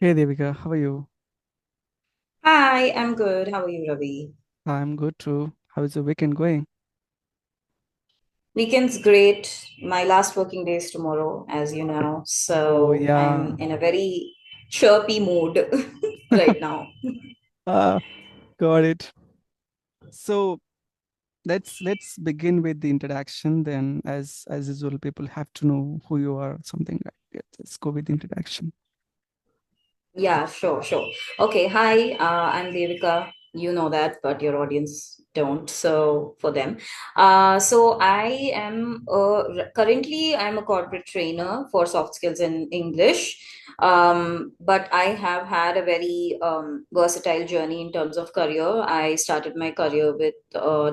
Hey Devika, how are you? Hi, I'm good. How are you, Ravi? I'm good too. How is the weekend going? Weekend's great. My last working day is tomorrow, as you know. Oh So yeah. I'm in a very chirpy mood right now. Ah, got it. So let's begin with the introduction then. As usual, people have to know who you are, something like that. Let's go with the introduction. Yeah, sure, sure. Okay, hi, I'm Devika. You know that, but your audience don't. So for them, so I am currently I'm a corporate trainer for soft skills in English. But I have had a very versatile journey in terms of career. I started my career with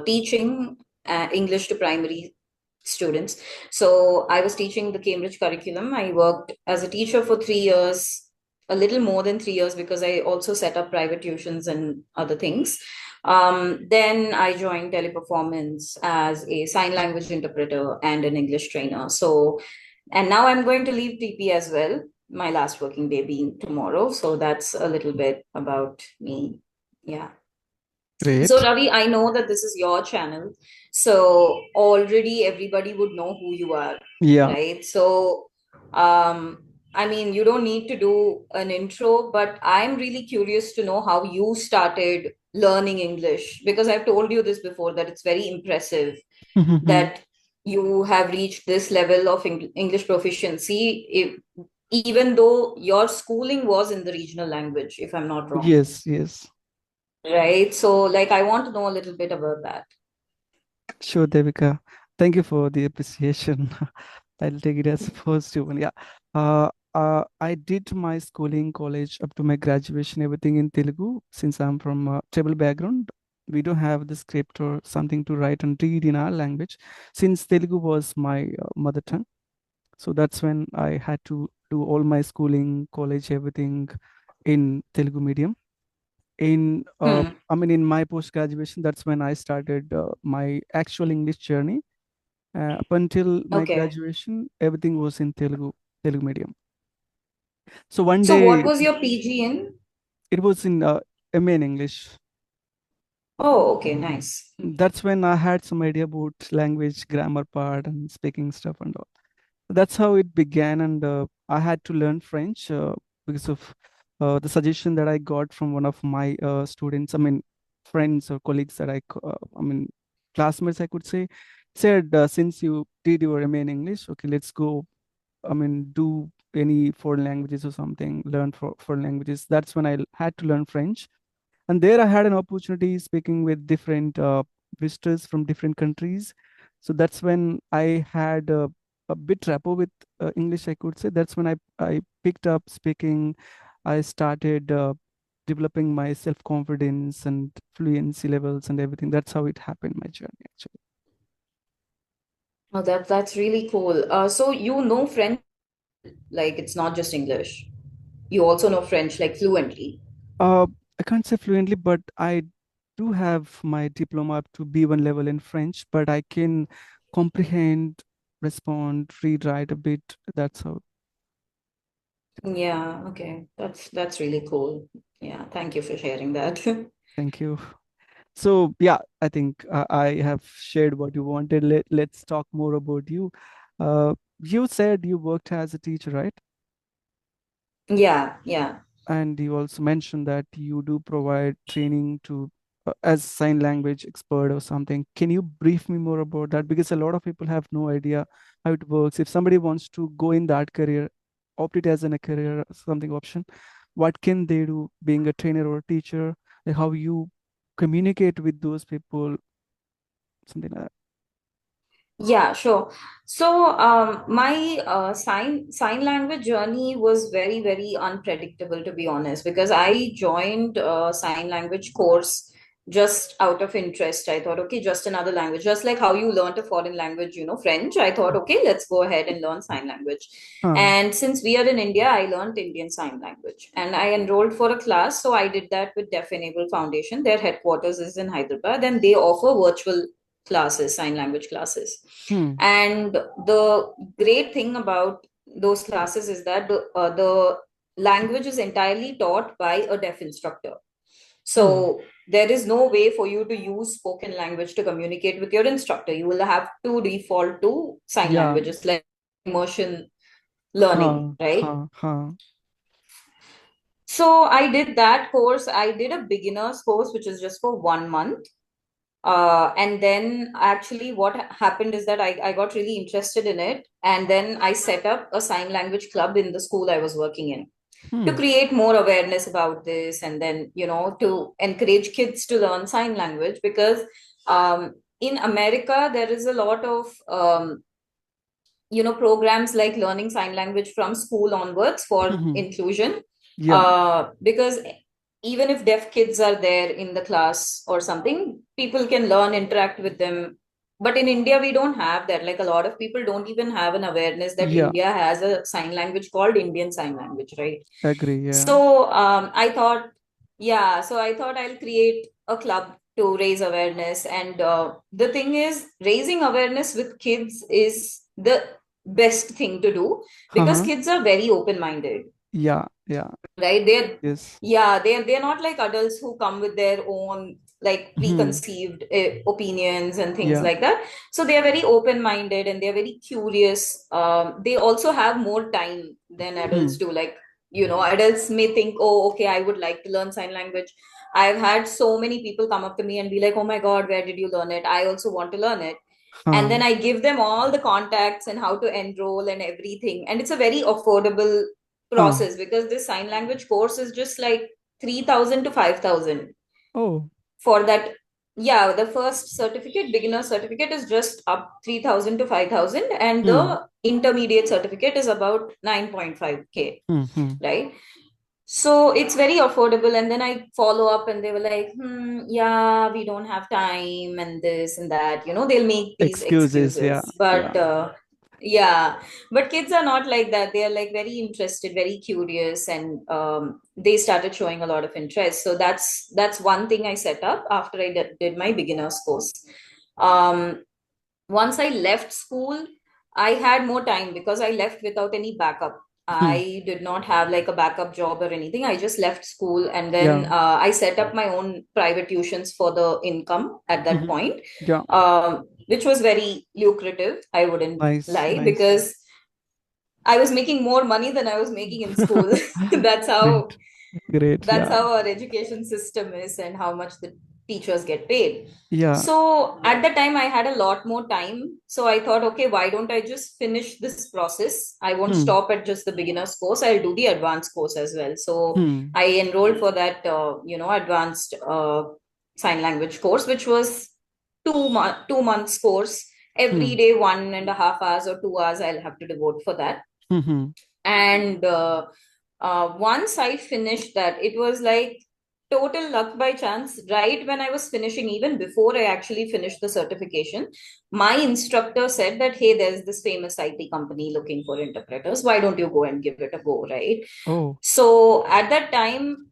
teaching English to primary students. So I was teaching the Cambridge curriculum. I worked as a teacher for 3 years, a little more than 3 years, because I also set up private tuitions and other things. Then I joined Teleperformance as a sign language interpreter and an English trainer. So, and now I'm going to leave TP as well, my last working day being tomorrow. So that's a little bit about me. Yeah. So, Great. Ravi, I know that this is your channel. So, already everybody would know who you are, Yeah. right? So, um, I mean, you don't need to do an intro, but I'm really curious to know how you started learning English, because I've told you this before that it's very impressive that you have reached this level of English proficiency, even though your schooling was in the regional language, if I'm not wrong, Yes, yes. right? So, like, I want to know a little bit about that. Sure, Devika. Thank you for the appreciation. I'll take it as a positive one. Yeah. I did my schooling, college up to my graduation, everything in Telugu. Since I'm from a tribal background, we don't have the script or something to write and read in our language. Since Telugu was my mother tongue, so that's when I had to do all my schooling, college, everything in Telugu medium. Hmm. In my post graduation, that's when I started my actual English journey. Up until my Okay. graduation, everything was in Telugu medium. So one So, what day, was your PG in? it was in MA in English. Oh, okay, nice. That's when I had some idea about language, grammar part, and speaking stuff and all. That's how it began, and I had to learn French because of the suggestion that I got from one of my students. Friends or colleagues that classmates, I could say, said, since you did your MA in English, okay, let's go. Do any foreign languages or something, learn for foreign languages. That's when I had to learn French, and there I had an opportunity speaking with different visitors from different countries. So that's when I had a bit rapport with English, I could say. That's when I picked up speaking. I started developing my self-confidence and fluency levels and everything. That's how it happened, my journey, actually. Oh, that's really cool. So you know French, like it's not just English. You also know French like fluently. uh, I can't say fluently, but I do have my diploma up to B1 level in French, but I can comprehend, respond, read, write a bit. That's how. Yeah, okay. That's really cool. Yeah, thank you for sharing that. Thank you. So yeah, I think I have shared what you wanted. Let's talk more about you. You said you worked as a teacher, right? Yeah, yeah. And you also mentioned that you do provide training to as sign language expert or something. Can you brief me more about that? Because a lot of people have no idea how it works. If somebody wants to go in that career, opt it as in a career something option, what can they do being a trainer or a teacher? Like how you communicate with those people, something like that. Yeah, sure. So, my sign language journey was very, very unpredictable, to be honest, because I joined a sign language course just out of interest. I thought, okay, just another language, just like how you learned a foreign language, French. I thought, okay, let's go ahead and learn sign language. Huh. And since we are in India, I learned Indian Sign Language, and I enrolled for a class. So I did that with Deaf Enable Foundation. Their headquarters is in Hyderabad, and they offer virtual classes, sign language classes. Hmm. And the great thing about those classes is that the language is entirely taught by a deaf instructor. Hmm. So there is no way for you to use spoken language to communicate with your instructor. You will have to default to sign Yeah. languages like immersion learning, Huh. right? Huh. Huh. So I did that course. I did a beginner's course, which is just for 1 month. And then actually what happened is that I got really interested in it. And then I set up a sign language club in the school I was working in to Hmm. create more awareness about this. And then, to encourage kids to learn sign language because in America, there is a lot of programs like learning sign language from school onwards for Hmm. inclusion, Yeah. because even if deaf kids are there in the class or something, people can learn, interact with them. But in India we don't have that. Like, a lot of people don't even have an awareness that Yeah. India has a sign language called Indian Sign Language, right? Agree. Yeah. So I thought I'll create a club to raise awareness. And the thing is, raising awareness with kids is the best thing to do because Huh. kids are very open-minded, Yeah. Yeah. right? Yes. They're not like adults who come with their own like Hmm. preconceived opinions and things Yeah. like that. So they are very open minded and they're very curious. They also have more time than adults Hmm. do. Like, adults may think, oh, okay, I would like to learn sign language. I've had so many people come up to me and be like, oh my god, where did you learn it? I also want to learn it. And then Huh. I give them all the contacts and how to enroll and everything. And it's a very affordable Huh. process because this sign language course is just like 3,000 to 5,000 Oh. for that. Yeah, the first certificate, beginner certificate, is just up 3,000 to 5,000, and Hmm. the intermediate certificate is about 9.5K, Hmm. Hmm. right? So it's very affordable. And then I follow up and they were like, yeah, we don't have time and this and that. They'll make these Excuses. Yeah. excuses. But Yeah. yeah, but kids are not like that. They are like very interested, very curious, and they started showing a lot of interest. So that's one thing I set up after I did my beginner's course. Um, Once I left school, I had more time because I left without any backup. Hmm. I did not have like a backup job or anything. I just left school and then Yeah. I set up my own private tuitions for the income at that Hmm. point, Yeah. which was very lucrative. I wouldn't Nice. lie Nice. because I was making more money than I was making in school. that's how Great. Great. that's Yeah. how our education system is and how much the teachers get paid. Yeah. So at the time I had a lot more time, so I thought, okay, why don't I just finish this process? I won't Hmm. stop at just the beginner's course, I'll do the advanced course as well. So Hmm. I enrolled for that advanced sign language course, which was 2 months course. Every Hmm. day 1.5 hours or 2 hours I'll have to devote for that. Hmm. Hmm. And once I finished that, it was like total luck by chance. Right when I was finishing, even before I actually finished the certification, my instructor said that, hey, there's this famous IT company looking for interpreters. Why don't you go and give it a go, right? Oh. So at that time,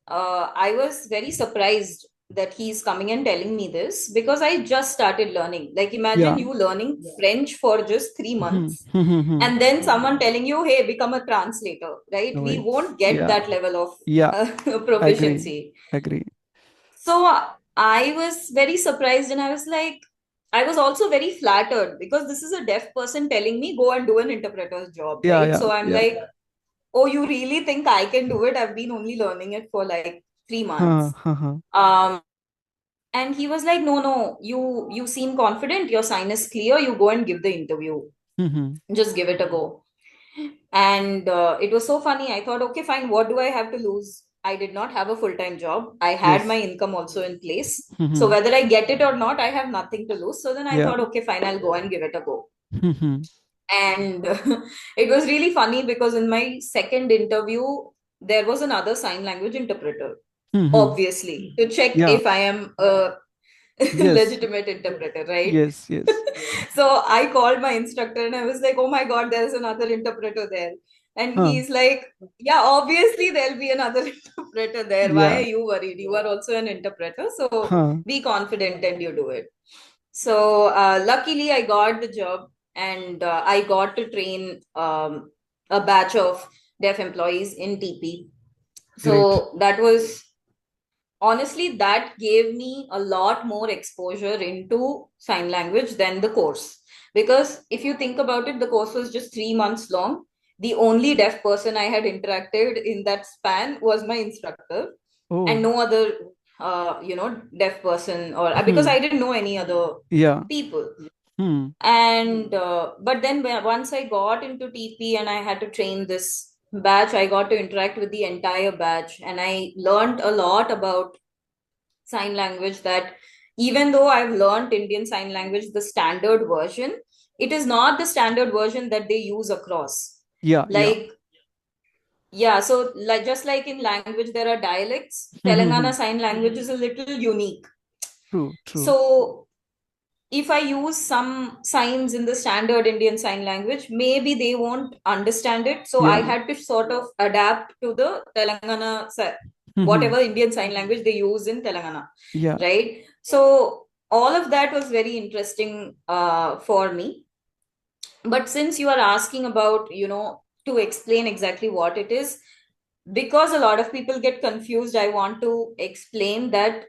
I was very surprised that he's coming and telling me this because I just started learning. Like, imagine Yeah. you learning French for just three Hmm. months Hmm. Hmm. Hmm. and then someone telling you, hey, become a translator, right? We Right. won't get Yeah. that level of Yeah. Agree. proficiency. Agree. So I was very surprised and I was like, I was also very flattered because this is a deaf person telling me go and do an interpreter's job, Yeah. right? Yeah. So I'm Yeah. like, oh, you really think I can do it? I've been only learning it for like three Huh. months. Huh. Huh. Um, and he was like, no, you seem confident. Your sign is clear. You go and give the interview. Hmm. Hmm. Just give it a go. And it was so funny. I thought, okay, fine. What do I have to lose? I did not have a full-time job. I had my Yes. income also in place. Hmm. So Hmm. whether I get it or not, I have nothing to lose. So then I Yeah. thought, okay, fine, I'll go and give it a go. Hmm. Hmm. And it was really funny because in my second interview, there was another sign language interpreter, Hmm. Hmm. obviously, to check Yeah. if I am a Yes. legitimate interpreter, right? Yes. Yes. So I called my instructor and I was like, oh my God, there's another interpreter there. And Huh. he's like, yeah, obviously there'll be another interpreter there. Why are Yeah. you worried? You are also an interpreter. So Huh. be confident and you do it. So luckily I got the job and I got to train a batch of deaf employees in TP. Great. So that was honestly, that gave me a lot more exposure into sign language than the course. Because if you think about it, the course was just 3 months long. The only deaf person I had interacted in that span was my instructor, and Oh. no other, deaf person, or because Hmm. I didn't know any other Yeah. people. Hmm. And but then once I got into TP and I had to train this batch, I got to interact with the entire batch, and I learned a lot about sign language. That even though I've learned Indian Sign Language, the standard version, it is not the standard version that they use across. Yeah. Yeah. Like, yeah, so like just like in language there are dialects, Hmm. Hmm. Hmm. Telangana Sign Language is a little unique. True. True. So if I use some signs in the standard Indian Sign Language, maybe they won't understand it. So I Yeah. had to sort of adapt to the Hmm. Hmm. whatever Indian Sign Language they use in Telangana, Yeah. right? So all of that was very interesting for me. But since you are asking about, to explain exactly what it is, because a lot of people get confused, I want to explain that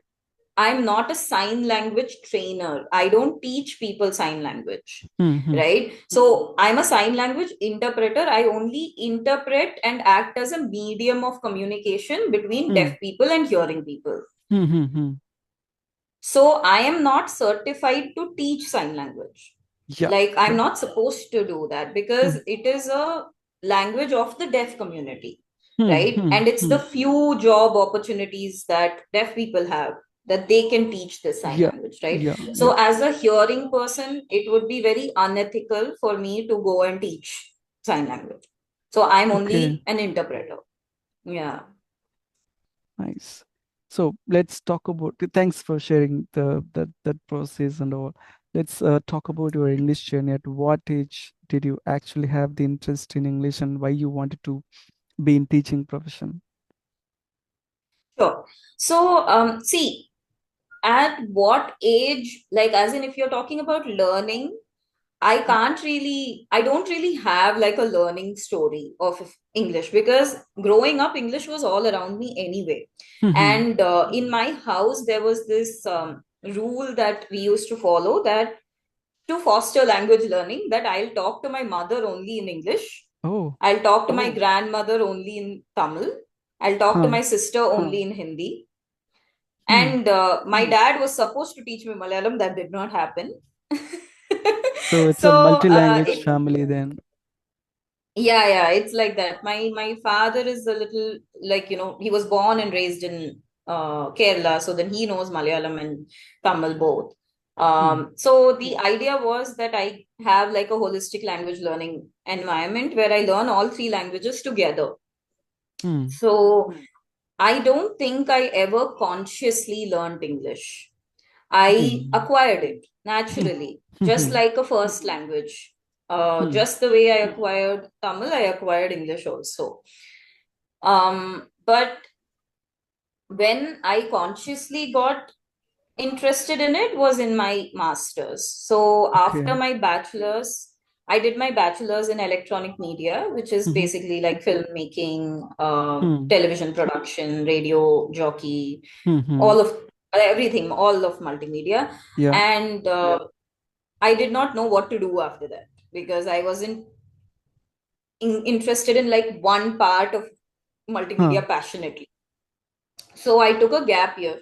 I'm not a sign language trainer. I don't teach people sign language, Hmm. Hmm. right? So I'm a sign language interpreter. I only interpret and act as a medium of communication between Hmm. deaf people and hearing people. Hmm. Hmm. Hmm. So I am not certified to teach sign language. Yeah. Like, I'm Yeah. not supposed to do that Hmm. because it is a language of the deaf community, Hmm. right? Hmm. And it's Hmm. the few job opportunities that deaf people have, that they can teach this sign Yeah. language, right? Yeah. So Yeah. as a hearing person, it would be very unethical for me to go and teach sign language. So I'm Okay. only an interpreter. Yeah. Nice. So let's talk about. Thanks for sharing that process and all. Let's talk about your English journey. At what age did you actually have the interest in English, and why you wanted to be in teaching profession? Sure. So, see, at what age, like, as in, if you're talking about learning, I don't really have like a learning story of English, because growing up, English was all around me anyway. Hmm. And in my house, there was this rule that we used to follow, that to foster language learning, that I'll talk to my mother only in English. Oh. I'll talk to my grandmother only in Tamil. I'll talk to Huh. my sister only in Hindi. Hmm. And my dad was supposed to teach me Malayalam. That did not happen. So it's a So multi-language family then. yeah, it's like that. My father is a little, like, he was born and raised in Kerala, so then he knows Malayalam and Tamil both. Hmm. So the idea was that I have like a holistic language learning environment where I learn all three languages together. Hmm. So I don't think I ever consciously learned English. I Hmm. acquired it Hmm. naturally, Hmm. just Hmm. like a first language. Hmm. Just the way I acquired Tamil, I acquired English also. But when I consciously got interested in it was in my master's. So after Okay. my bachelor's, I did my bachelor's in electronic media, which is Hmm. basically like filmmaking, Hmm. television production, radio jockey, Hmm. Hmm. all of everything, all of multimedia. Yeah. And I did not know what to do after that, because I wasn't interested in like one part of Huh. multimedia passionately. So I took a gap year.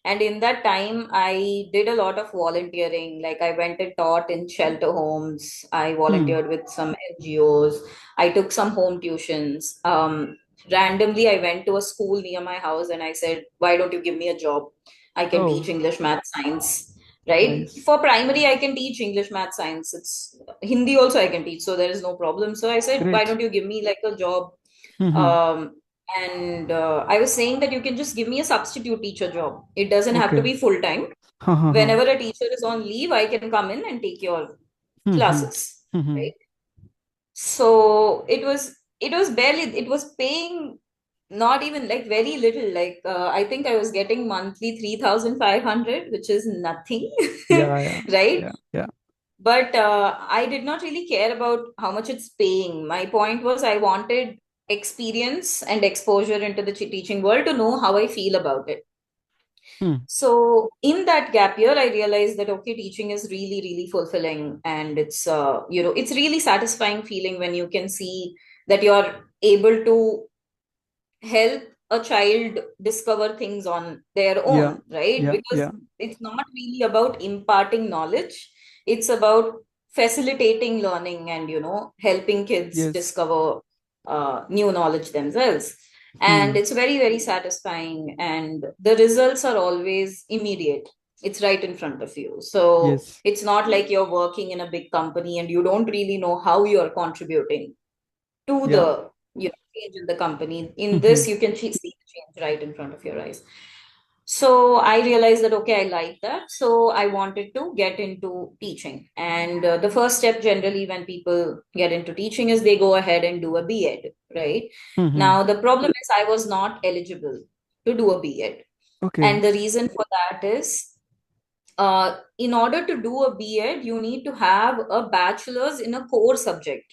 And in that time, I did a lot of volunteering. Like, I went and taught in shelter homes. I Hmm. volunteered with some NGOs. I took some home tuitions. Randomly, I went to a school near my house and I said, "Why don't you give me a job? I can Oh, teach English, math, science." Right? nice. For primary, I can teach English, math, science. It's Hindi also I can teach, so there is no problem. So I said, "Why Great. don't you give me like a job?" Hmm. Um, and I was saying that you can just give me a substitute teacher job. It doesn't have to Okay. be full time. Ha ha ha. Whenever a teacher is on leave, I can come in and take your Hmm. classes. Hmm. Right. So it was barely, it was paying not even like very little. Like, I think I was getting monthly 3,500, which is nothing. Yeah, yeah, Right. yeah, yeah. But I did not really care about how much it's paying. My point was, I wanted experience and exposure into the teaching world to know how I feel about it. Hmm. So in that gap year, I realized that okay, teaching is really, really fulfilling, and it's it's really satisfying feeling when you can see that you're able to help a child discover things on their Yeah. own, right? Yeah. Because Yeah. it's not really about imparting knowledge, it's about facilitating learning and, helping kids Yes. discover new knowledge themselves. And Hmm. it's very, very satisfying, and the results are always immediate. It's right in front of you. So Yes. it's not like you're working in a big company and you don't really know how you're contributing to Yeah. the change in the company. In Hmm. this, you can see the change right in front of your eyes. So I realized that okay, I like that. So I wanted to get into teaching. And the first step generally when people get into teaching is they go ahead and do a B.Ed, right? Hmm. Now the problem is I was not eligible to do a B.Ed. Okay. And the reason for that is in order to do a B.Ed, you need to have a bachelor's in a core subject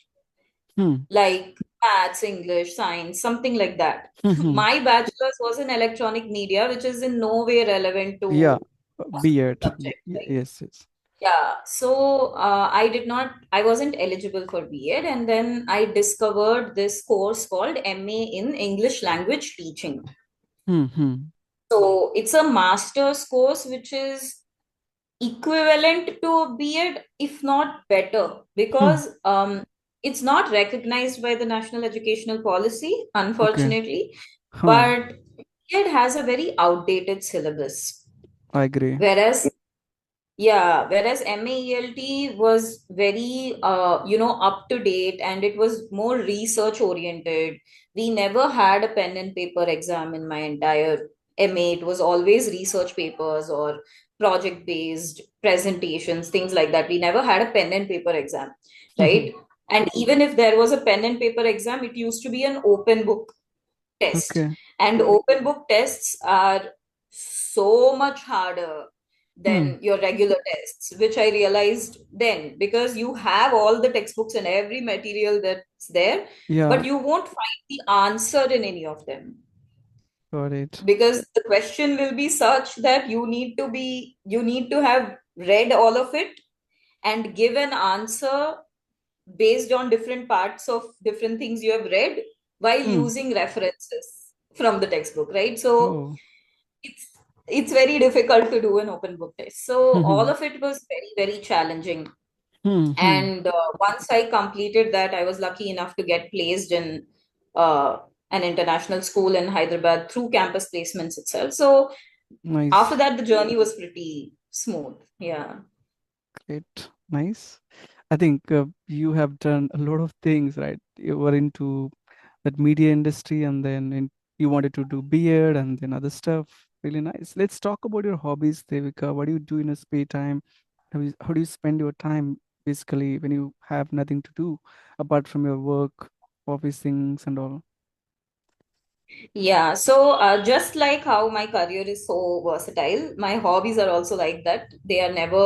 Hmm. like maths, English, science, something like that. Hmm. My bachelor's was in electronic media, which is in no way relevant Yeah. to a Be school it. subject, right? Yes. Yes. Yeah. So I wasn't eligible for B.Ed, and then I discovered this course called MA in English Language Teaching. Hmm. Hmm. So it's a master's course, which is equivalent to a B.Ed, if not better, Hmm. because it's not recognized by the National Educational Policy, Okay. unfortunately, Huh. but B.Ed has a very outdated syllabus. I agree. Whereas whereas MAELT was very, up to date, and it was more research oriented. We never had a pen and paper exam in my entire MA. It was always research papers or project based presentations, things like that. We never had a pen and paper exam, Hmm. right? And even if there was a pen and paper exam, it used to be an open book test. Okay. And open book tests are so much harder Hmm. than your regular tests, which I realized then because you have all the textbooks and every material that's there, Yeah. but you won't find the answer in any of them Got it. because the question will be such that you need to have read all of it and give an answer based on different parts of different things you have read while Hmm. using references from the textbook, right? So Oh. it's it's very difficult to do an open book test. So all Hmm. of it was very, very challenging. Hmm. Hmm. And once I completed that, I was lucky enough to get placed in uh, an international school in Hyderabad through campus placements itself. So after Nice. that, the journey was pretty smooth. Yeah. Great. Nice. I think you have done a lot of things, right? You were into that media industry, and then you wanted to do beard and then other stuff. Really nice. Let's talk about your hobbies, Devika. What do you do in your spare time? How do you spend your time basically when you have nothing to do apart from your work, office things, and all? Yeah, so just like how my career is so versatile, my hobbies are also like that. They are never